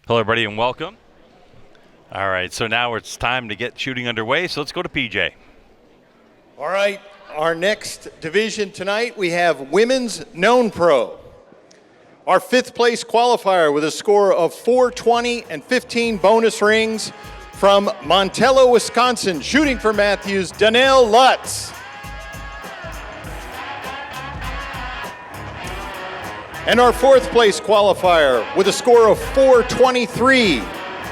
Hello, everybody, and welcome. All right, so now it's time to get shooting underway, so let's go to PJ. All right, our next division tonight, we have Women's Known Pro. Our fifth place qualifier with a score of 420 and 15 bonus rings from Montello, Wisconsin, shooting for Matthews, Danelle Lutz. And our fourth place qualifier with a score of 423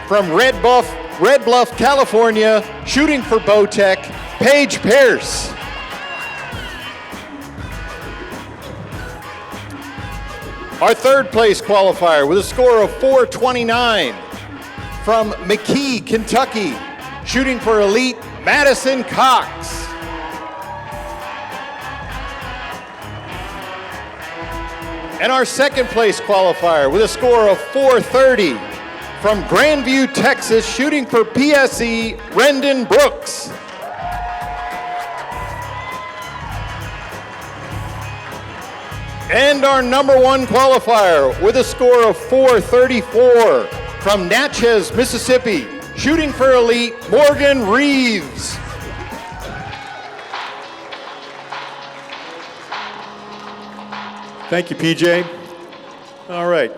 from Red Bluff, California, shooting for Bowtech, Paige Pearce. Our third place qualifier with a score of 429 from McKee, Kentucky, shooting for Elite, Madison Cox. And our second place qualifier with a score of 430 from Grandview, Texas, shooting for PSE, Rendyn Brooks. And our number one qualifier with a score of 434 from Natchez, Mississippi, shooting for Elite, Morgan Rives. Thank you, PJ. All right,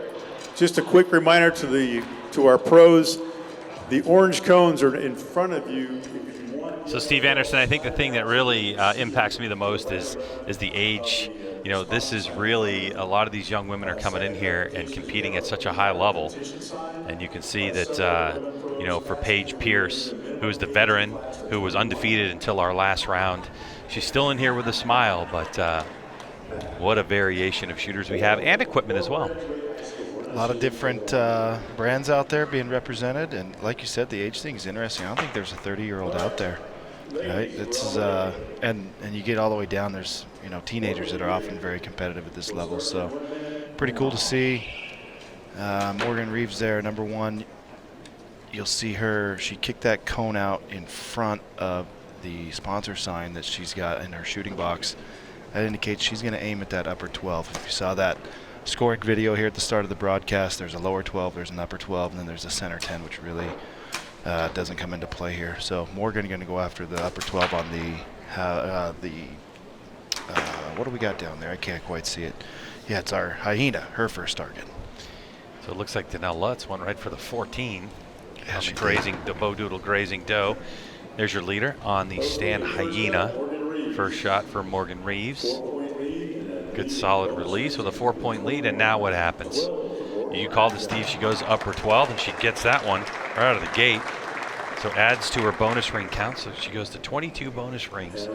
just a quick reminder to our pros. The orange cones are in front of you. So Steve Anderson, I think the thing that really impacts me the most is the age. You know, this is really, a lot of these young women are coming in here and competing at such a high level. And you can see that, you know, for Paige Pearce, who is the veteran, who was undefeated until our last round, she's still in here with a smile, but what a variation of shooters we have, and equipment as well. A lot of different brands out there being represented, and like you said, the age thing is interesting. I don't think there's a 30-year-old out there, right? It's and you get all the way down. There's teenagers that are often very competitive at this level, so pretty cool to see. Morgan Rives there, number one. You'll see her. She kicked that cone out in front of the sponsor sign that she's got in her shooting box. That indicates she's going to aim at that upper 12. If you saw that scoring video here at the start of the broadcast, there's a lower 12, there's an upper 12, and then there's a center 10, which really doesn't come into play here. So Morgan going to go after the upper 12 on what do we got down there? I can't quite see it. Yeah, it's our Hyena, her first target. So it looks like Danelle Lutz went right for the 14. Yeah, The Bo Doodle grazing doe. There's your leader on the stand Hyena. First shot for Morgan Rives. Good solid release with a 4-point lead, and now what happens? You called it, Steve. She goes upper 12, and she gets that one right out of the gate. So adds to her bonus ring count, so she goes to 22 bonus rings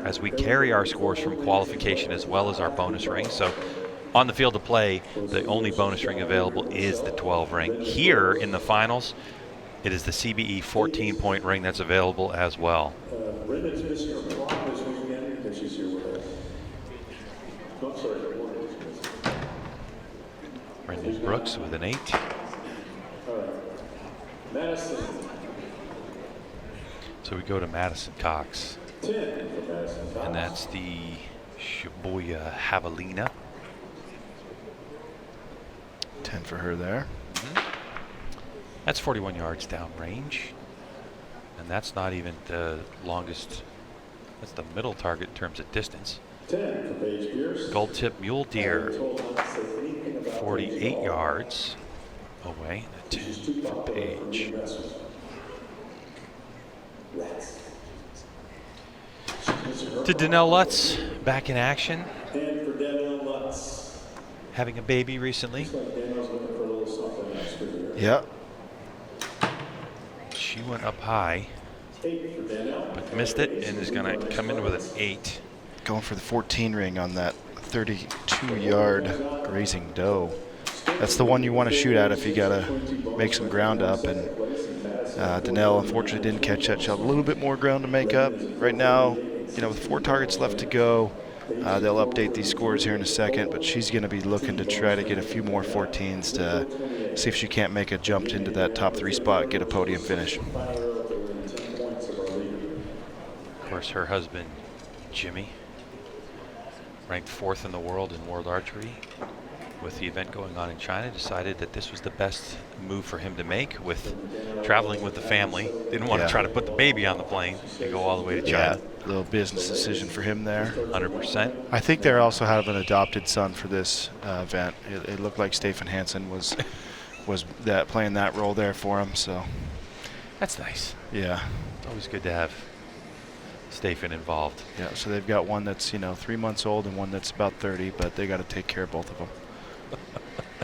as we carry our scores from qualification as well as our bonus rings. So on the field of play, the only bonus ring available is the 12 ring. Here in the finals, it is the CBE 14-point ring that's available as well. Rendyn Brooks with an 8. So we go to Madison Cox. And that's the Shibuya Javelina. 10 for her there. That's 41 yards down range. And that's not even the longest. That's the middle target in terms of distance. Gold tip mule deer, 48 yards away. A 10 for Paige. To Danelle Lutz, back in action. Having a baby recently. Yeah. She went up high, but missed it, and is going to come in with an 8. Going for the 14 ring on that 32-yard grazing doe. That's the one you want to shoot at if you got to make some ground up. And Danelle, unfortunately, didn't catch that shot. A little bit more ground to make up. Right now, with 4 targets left to go, they'll update these scores here in a second, but she's going to be looking to try to get a few more 14s to see if she can't make a jump into that top 3 spot, get a podium finish. Of course, her husband, Jimmy, ranked 4th in the world in world archery. with the event going on in China, decided that this was the best move for him to make with traveling with the family. Didn't want to try to put the baby on the plane and go all the way to China. Yeah, little business decision for him there. 100%. I think they also have an adopted son for this event. It looked like Stefan Hansen was playing that role there for him. So That's nice. yeah, It's always good to have Stefan involved. yeah. So they've got one that's 3 months old and one that's about 30, but they got to take care of both of them.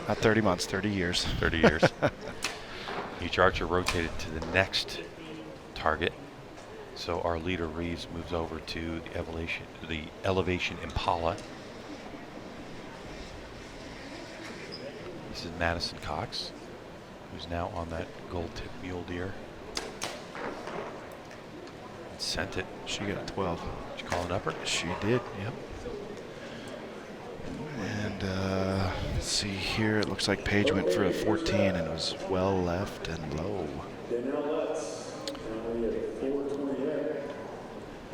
Not 30 months, 30 years. 30 years. Each archer rotated to the next target. So our leader Rives moves over to the elevation Impala. This is Madison Cox, who's now on that gold tip mule deer. Sent it. She got a 12. Did you call an upper? She did, yep. And let's see here. It looks like Paige went for a 14 and it was well left and low.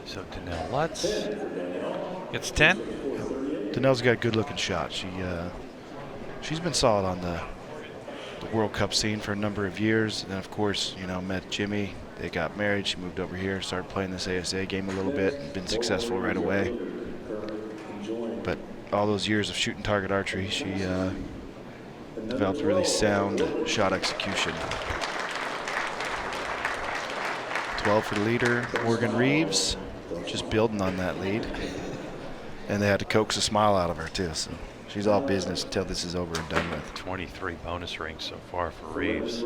So Danelle Lutz gets 10. Danelle's got a good looking shot. She's been solid on the World Cup scene for a number of years. And then of course, met Jimmy. They got married. She moved over here, started playing this ASA game a little bit, and been successful right away. But all those years of shooting target archery, she developed a really sound shot execution. 12 for the leader, Morgan Rives, just building on that lead. And they had to coax a smile out of her too, so she's all business until this is over and done with. 23 bonus rings so far for Rives.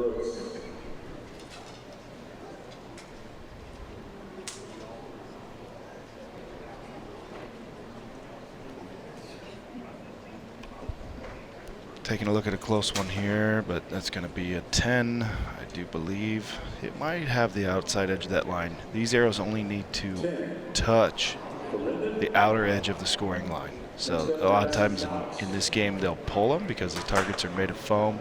Taking a look at a close one here, but that's going to be a 10, I do believe. It might have the outside edge of that line. These arrows only need to touch the outer edge of the scoring line. So a lot of times in this game, they'll pull them because the targets are made of foam.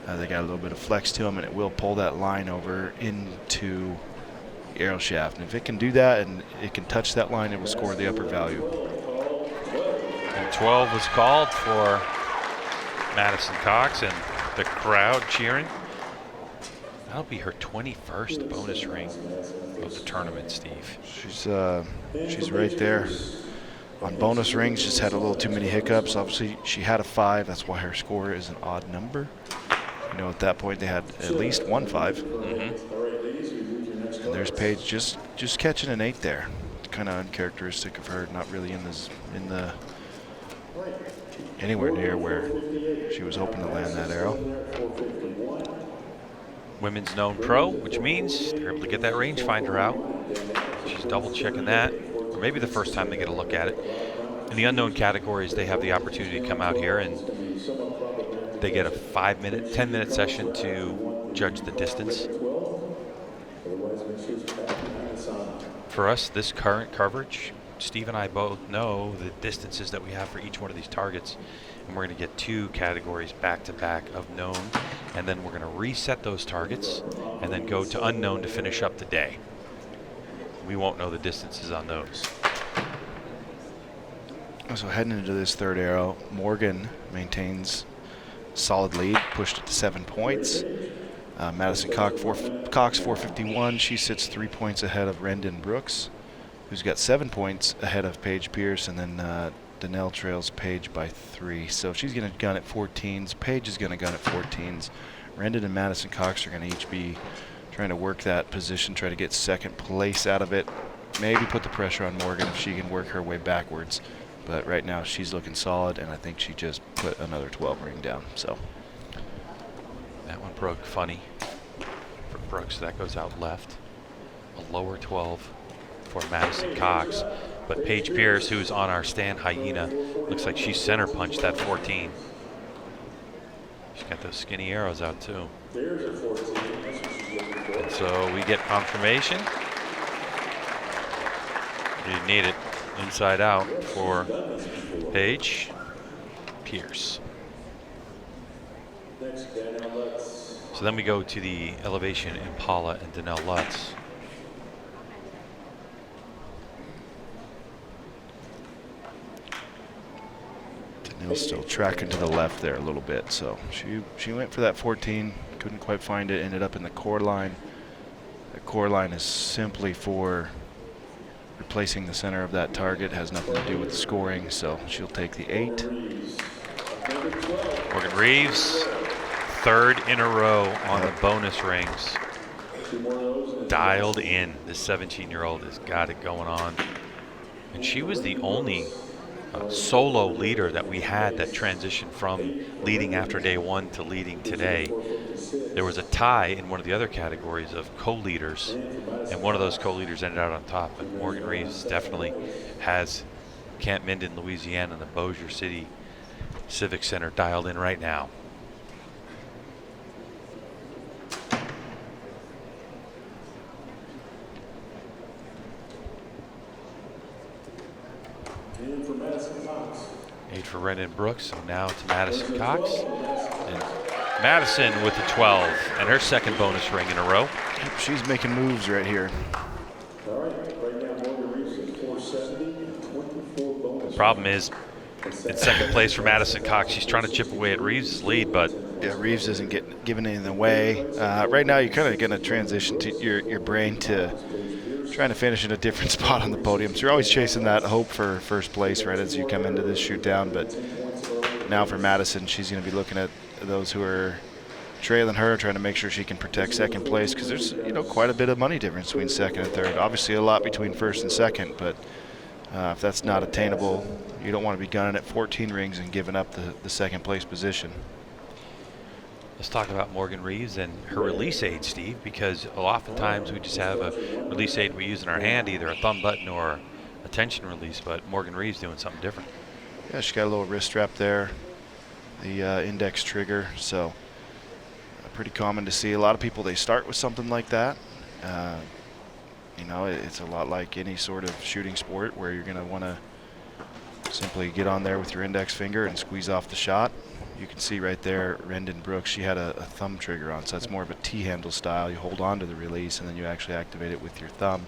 They got a little bit of flex to them, and it will pull that line over into the arrow shaft. And if it can do that and it can touch that line, it will score the upper value. And 12 was called for Madison Cox, and the crowd cheering. That'll be her 21st bonus ring of the tournament, Steve. She's right there. On bonus rings, just had a little too many hiccups. Obviously, she had a 5. That's why her score is an odd number. At that point, they had at least one 5. And there's Paige just catching an 8 there. Kind of uncharacteristic of her, not really in the anywhere near where she was hoping to land that arrow. Women's known pro, which means they're able to get that rangefinder out. She's double checking that, or maybe the first time they get a look at it. In the unknown categories, they have the opportunity to come out here and they get a 10-minute session to judge the distance. For us, this current coverage, Steve and I both know the distances that we have for each one of these targets, and we're going to get 2 categories back-to-back of known, and then we're going to reset those targets and then go to unknown to finish up the day. We won't know the distances on those. So heading into this third arrow, Morgan maintains solid lead, pushed it to 7 points. Madison Cox 451. She sits 3 points ahead of Rendyn Brooks, who's got 7 points ahead of Paige Pearce, and then Danelle trails Paige by 3. So she's going to gun at 14s. Paige is going to gun at 14s. Rendyn and Madison Cox are going to each be trying to work that position, try to get second place out of it. Maybe put the pressure on Morgan if she can work her way backwards. But right now she's looking solid, and I think she just put another 12 ring down. So that one broke funny for Brooks. That goes out left. A lower 12 for Madison Cox. But Paige Pearce, who's on our stand hyena, looks like she center punched that 14. She's got those skinny arrows out too. And so we get confirmation. You didn't need it. Inside out for Paige Pearce. So then we go to the elevation Impala and Danelle Lutz. Danelle's still tracking to the left there a little bit. So she went for that 14, couldn't quite find it, ended up in the core line. The core line is simply for replacing the center of that target, has nothing to do with the scoring, so she'll take the 8. Morgan Rives, third in a row on the bonus rings. Dialed in. This 17-year-old has got it going on. And she was the only solo leader that we had that transitioned from leading after day 1 to leading today. There was a tie in one of the other categories of co-leaders, and one of those co-leaders ended out on top. But Morgan Rives definitely has Camp Minden, Louisiana, and the Bossier City Civic Center dialed in right now. Eight for Rendyn Brooks, so now to Madison Cox. And Madison with the 12 and her second bonus ring in a row. She's making moves right here. The problem is, in second place for Madison Cox, she's trying to chip away at Rives' lead, but yeah, Rives isn't giving anything away. Right now, you're kind of going to transition to your brain to trying to finish in a different spot on the podium. So you're always chasing that hope for first place right as you come into this shoot down. But now for Madison, she's going to be looking at those who are trailing her, trying to make sure she can protect second place, because there's quite a bit of money difference between second and third. Obviously a lot between first and second, but if that's not attainable, you don't want to be gunning at 14 rings and giving up the second place position. Let's talk about Morgan Rives and her release aid, Steve, because oftentimes we just have a release aid we use in our hand, either a thumb button or a tension release, but Morgan Rives doing something different. Yeah, she's got a little wrist strap there, the index trigger, so pretty common to see. A lot of people, they start with something like that. It's a lot like any sort of shooting sport where you're going to want to simply get on there with your index finger and squeeze off the shot. You can see right there, Rendyn Brooks, she had a thumb trigger on, so that's more of a T-handle style. You hold on to the release and then you actually activate it with your thumb.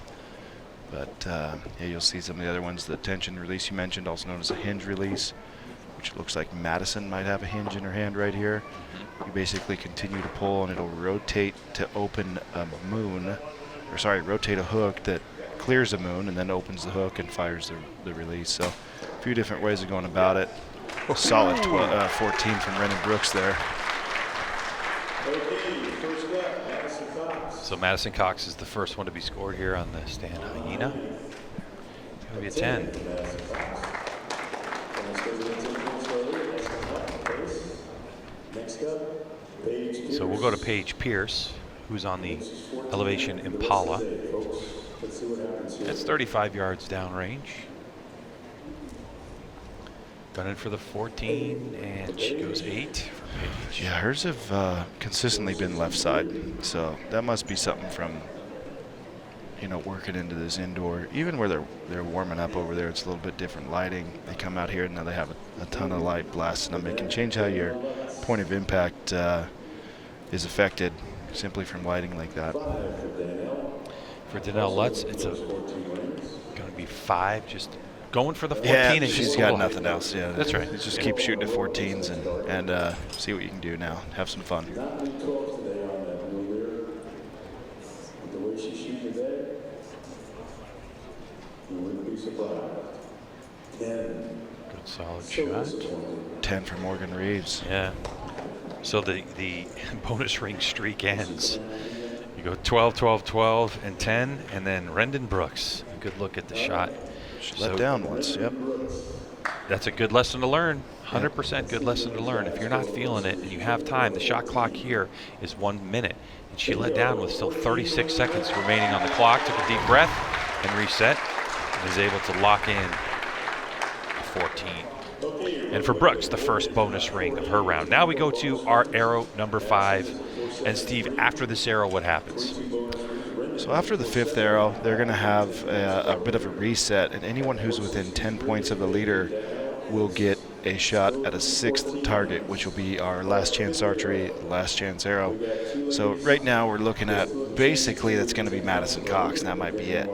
But yeah, you'll see some of the other ones, the tension release you mentioned, also known as a hinge release, which looks like Madison might have a hinge in her hand right here. You basically continue to pull and it'll rotate to open a rotate a hook that clears a moon and then opens the hook and fires the release. So a few different ways of going about it. Solid 14 from Rendyn Brooks there. So Madison Cox is the first one to be scored here on the stand hyena. It's going to be a 10. So we'll go to Paige Pearce, who's on the Elevation Impala. That's 35 yards downrange. Gunning for the 14, and she goes 8 for Paige. Yeah, hers have consistently been left side, so that must be something from working into this indoor. Even where they're warming up over there, it's a little bit different lighting. They come out here and now they have a ton of light blasting them. It can change how your point of impact is affected simply from lighting like that. For Danelle Lutz, it's going to be 5, just going for the 14. Yeah, and she's got nothing else. Yeah, that's right. Just keep shooting at 14s and see what you can do now. Have some fun. Good solid shot. 10 for Morgan Rives. Yeah. So the bonus ring streak ends. You go 12, 12, 12, and 10, and then Rendyn Brooks. A good look at the shot. She let down once, yep. That's a good lesson to learn. 100% good lesson to learn. If you're not feeling it and you have time, the shot clock here is 1 minute. And she let down with still 36 seconds remaining on the clock, took a deep breath and reset, and is able to lock in a 14. And for Brooks, the first bonus ring of her round. Now we go to our arrow number 5. And Steve, after this arrow, what happens? So after the 5th arrow, they're going to have a bit of a reset, and anyone who's within 10 points of the leader will get a shot at a 6th target, which will be our last chance archery, last chance arrow. So right now we're looking at basically that's going to be Madison Cox, and that might be it.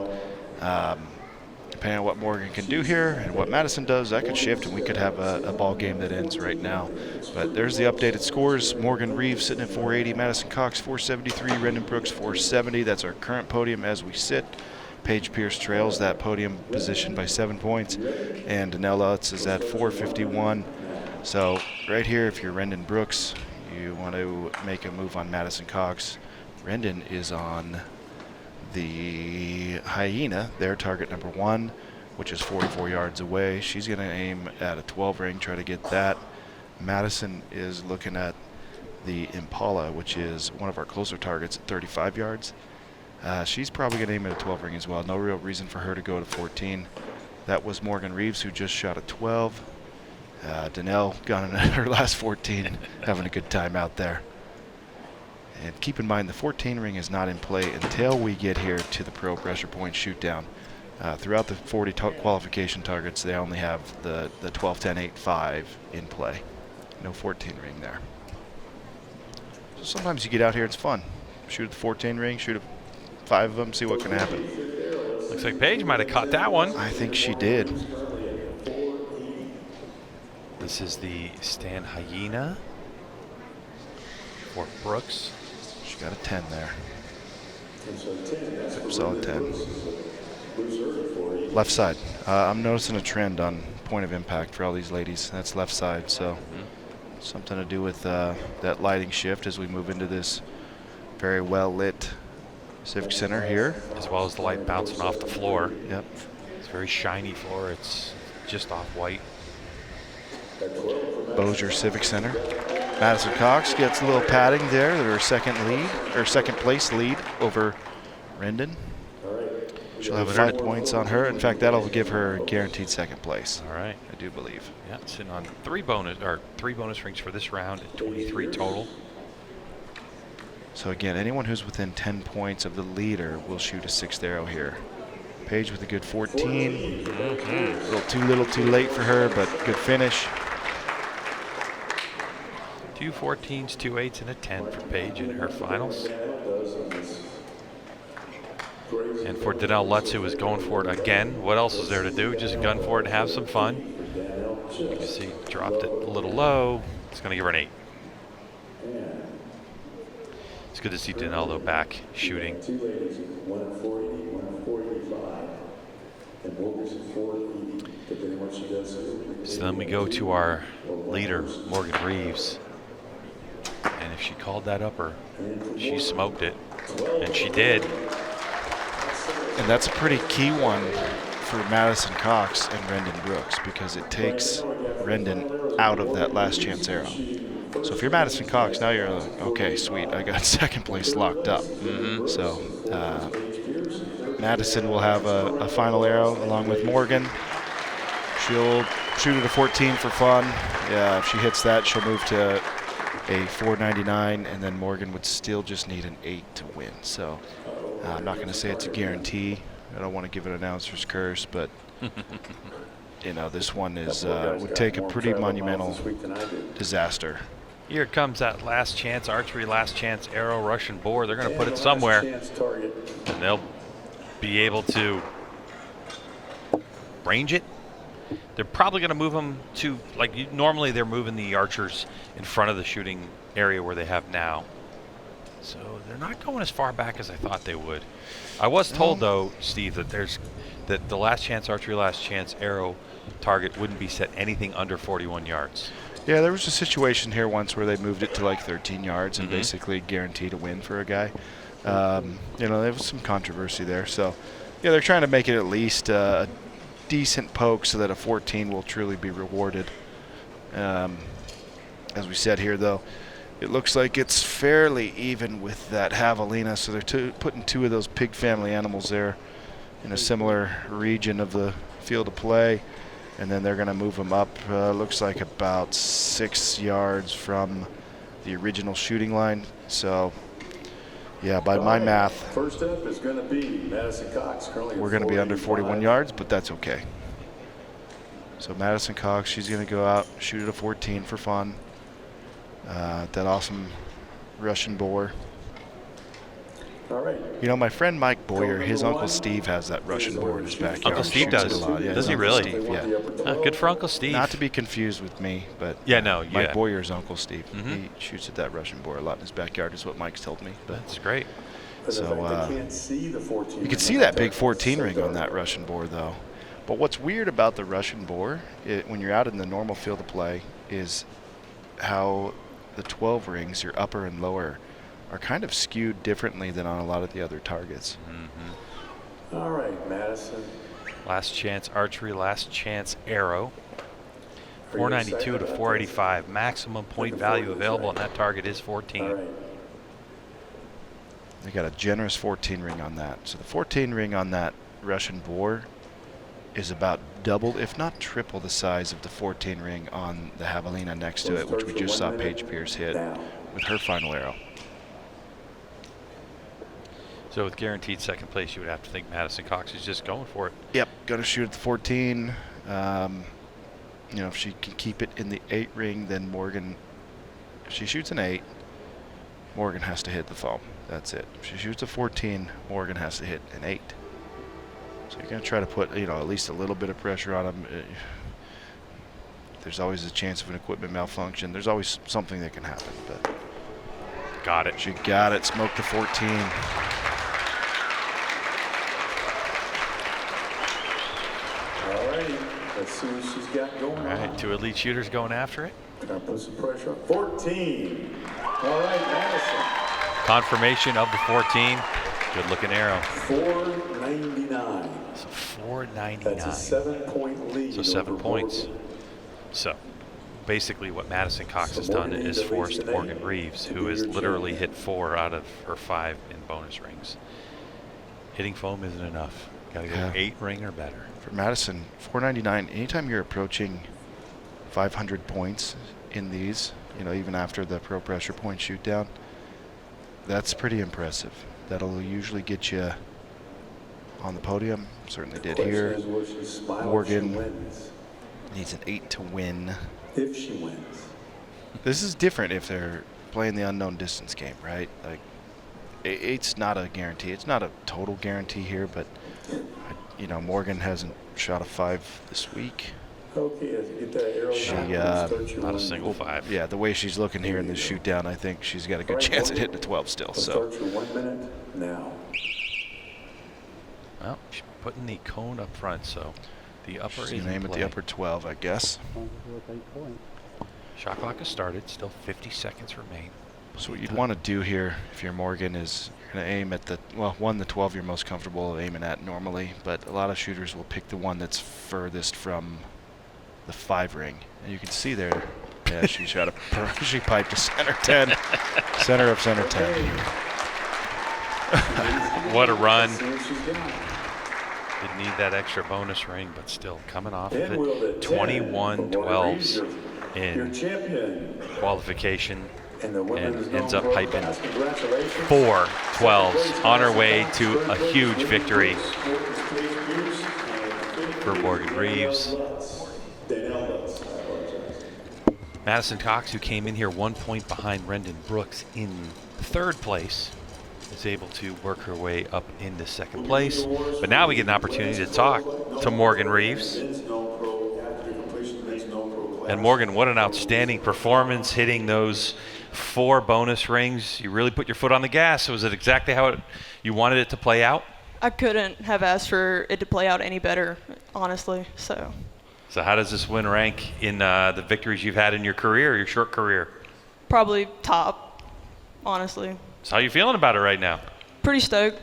depending on what Morgan can do here and what Madison does, that could shift and we could have a ball game that ends right now. But there's the updated scores. Morgan Rives sitting at 480, Madison Cox 473, Rendyn Brooks 470. That's our current podium as we sit. Paige Pearce trails that podium position by 7 points, and Danelle Lutz is at 451. So right here, if you're Rendyn Brooks, you want to make a move on Madison Cox. Rendyn is on the Hyena, their target number 1, which is 44 yards away. She's going to aim at a 12 ring, try to get that. Madison is looking at the Impala, which is one of our closer targets at 35 yards. She's probably going to aim at a 12 ring as well. No real reason for her to go to 14. That was Morgan Rives, who just shot a 12. Danelle got in her last 14, having a good time out there. And keep in mind, the 14 ring is not in play until we get here to the pro pressure point shoot down. Throughout the 40 qualification targets, they only have the 12, 10, 8, 5 in play. No 14 ring there. So sometimes you get out here, it's fun. Shoot at the 14 ring, shoot at 5 of them, see what can happen. Looks like Paige might have caught that one. I think she did. This is the Stan Hyena for Brooks. She got a 10 there. Solid 10. Left side. I'm noticing a trend on point of impact for all these ladies. That's left side, so something to do with that lighting shift as we move into this very well lit Civic Center here. As well as the light bouncing off the floor. Yep. It's a very shiny floor. It's just off white. Bossier Civic Center. Madison Cox gets a little padding there. Her second place lead over Rendyn. She'll have 5 points on her. In fact, that'll give her a guaranteed second place. All right. I do believe. Yeah, sitting on three bonus rings for this round at 23 total. So again, anyone who's within 10 points of the leader will shoot a 6th arrow here. Paige with a good 14. A little too late for her, but good finish. 2 14s, 2 8s, and a 10 for Paige in her finals. And for Danelle Lutz, who was going for it again, what else is there to do? Just gun for it and have some fun. You see, dropped it a little low. It's going to give her an 8. It's good to see Danelle, though, back shooting. So then we go to our leader, Morgan Rives. And if she called that upper, she smoked it. And she did. And that's a pretty key one for Madison Cox and Rendyn Brooks because it takes Rendyn out of that last chance arrow. So if you're Madison Cox, now you're like, okay, sweet, I got second place locked up. So Madison will have a final arrow along with Morgan. She'll shoot at a 14 for fun. Yeah, if she hits that, she'll move to a 499, and then Morgan would still just need an 8 to win. So I'm not going to say it's a guarantee. I don't want to give an announcer's curse, but you know, this one is would take a pretty monumental disaster. Here comes that last chance archery, last chance arrow, Russian boar. They're going to put it somewhere, and they'll be able to range it. They're probably going to move them to, like, normally they're moving the archers in front of the shooting area where they have now. So they're not going as far back as I thought they would. I was told, though, Steve, that the last chance archery, last chance arrow target wouldn't be set anything under 41 yards. Yeah, there was a situation here once where they moved it to like 13 yards and basically guaranteed a win for a guy. You know, there was some controversy there. So, yeah, they're trying to make it at least a decent poke so that a 14 will truly be rewarded. As we said here, though, it looks like it's fairly even with that javelina. So they're putting 2 of those pig family animals there in a similar region of the field of play. And then they're going to move them up, looks like about 6 yards from the original shooting line. So, yeah, by my math, First up is going to be Madison Cox. We're going to be under 41 yards, but that's okay. So Madison Cox, she's going to go out, shoot at a 14 for fun. That awesome Russian boar. You know, my friend Mike Boyer, his Uncle Steve has that Russian board in his backyard. Uncle Steve Shoots it does? a lot. Yeah, Does his he Uncle really? Steve, yeah. Good for Uncle Steve. Not to be confused with me, but Yeah, no, Mike yeah. Boyer's Uncle Steve. He shoots at that Russian board a lot in his backyard, is what Mike's told me. But That's great. so you can see that big 14 ring on that Russian board, though. But what's weird about the Russian board, when you're out in the normal field of play, is how the 12 rings, your upper and lower, are kind of skewed differently than on a lot of the other targets. All right, Madison. Last chance archery, last chance arrow. 492 to 485. Maximum point value available on that target is 14. They got a generous 14 ring on that. So the 14 ring on that Russian boar is about double, if not triple, the size of the 14 ring on the javelina next to it, which we just saw Paige Pearce hit with her final arrow. So with guaranteed second place, you would have to think Madison Cox is just going for it. Yep, going to shoot at the 14. You know, if she can keep it in the 8 ring, then Morgan, if she shoots an 8, Morgan has to hit the foam. That's it. If she shoots a 14, Morgan has to hit an 8. So you're going to try to put, you know, at least a little bit of pressure on them. There's always a chance of an equipment malfunction. There's always something that can happen. But Got it. she got it. Smoked the 14. All right, let's see what she's got going All right, 2 elite shooters going after it. Gotta put some pressure on. 14. All right, Madison. Confirmation of the 14. Good looking arrow. 499. So That's a 499. 7-point lead. So 7 over points. Morgan. So basically what Madison Cox has done is forced Morgan Rives, who has literally hit 4 out of her 5 in bonus rings. Hitting foam isn't enough. Got to get 8 ring or better. For Madison, 499, anytime you're approaching 500 points in these, you know, even after the pro pressure point shoot down, that's pretty impressive. That'll usually get you on the podium. Certainly did here. Question is, will she smile if Morgan she wins? needs an 8 to win. If she wins. This is different if they're playing the unknown distance game, right? Like, it's not a guarantee. It's not a total guarantee here, but you know, Morgan hasn't shot a 5 this week. Okay, as you get that arrow She, down, start your Not a one. single 5. Yeah, the way she's looking here in this shoot down, I think she's got a good chance at hitting a 12 still. Let's So start your 1 minute now. Well, she's putting the cone up front, so the upper she's is gonna in aim at play. the upper 12, I guess. Shot clock has started. Still 50 seconds remain. So what you'd want to do here, if you're Morgan, is you're going to aim at the, well, the 12 you're most comfortable aiming at normally, but a lot of shooters will pick the one that's furthest from the 5 ring. And you can see there, yeah, she shot a, she piped to center 10, center of center 10. What a run. See what she's got. Didn't need that extra bonus ring, but still coming off And of wheeled it. at 10 for Morgan 21-12s Reeves, your in champion. qualification. And the women's And ends known up pro piping class. Congratulations. 4 12s on her way to a huge victory for Morgan Reeves. Danelle Lutz. Madison Cox, who came in here 1 point behind Rendyn Brooks in 3rd place, is able to work her way up into 2nd place. But now we get an opportunity to talk to Morgan Reeves. And Morgan, what an outstanding performance, hitting those 4 bonus rings. You really put your foot on the gas. Was it exactly how you wanted it to play out? I couldn't have asked for it to play out any better, honestly. So how does this win rank in the victories you've had in your career, your short career? probably top, honestly. So how you feeling about it right now? Pretty stoked.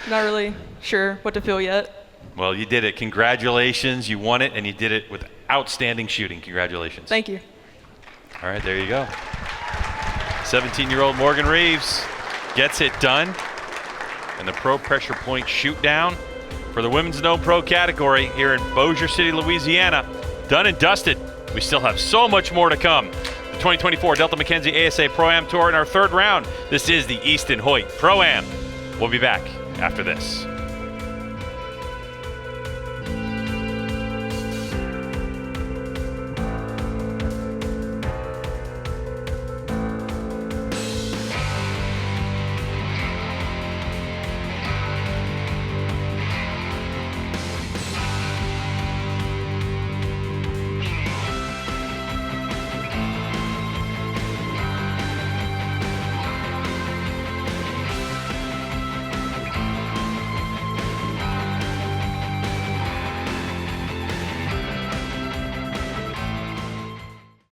Not really sure what to feel yet. Well, you did it. Congratulations. You won it, and you did it with outstanding shooting. Congratulations. Thank you. All right, there you go. 17-year-old Morgan Reeves gets it done. And the pro pressure point shoot down for the women's no pro category here in Bossier City, Louisiana. Done and dusted. We still have so much more to come. The 2024 Delta McKenzie ASA Pro-Am Tour in our 3rd round. This is the Easton Hoyt Pro-Am. We'll be back after this.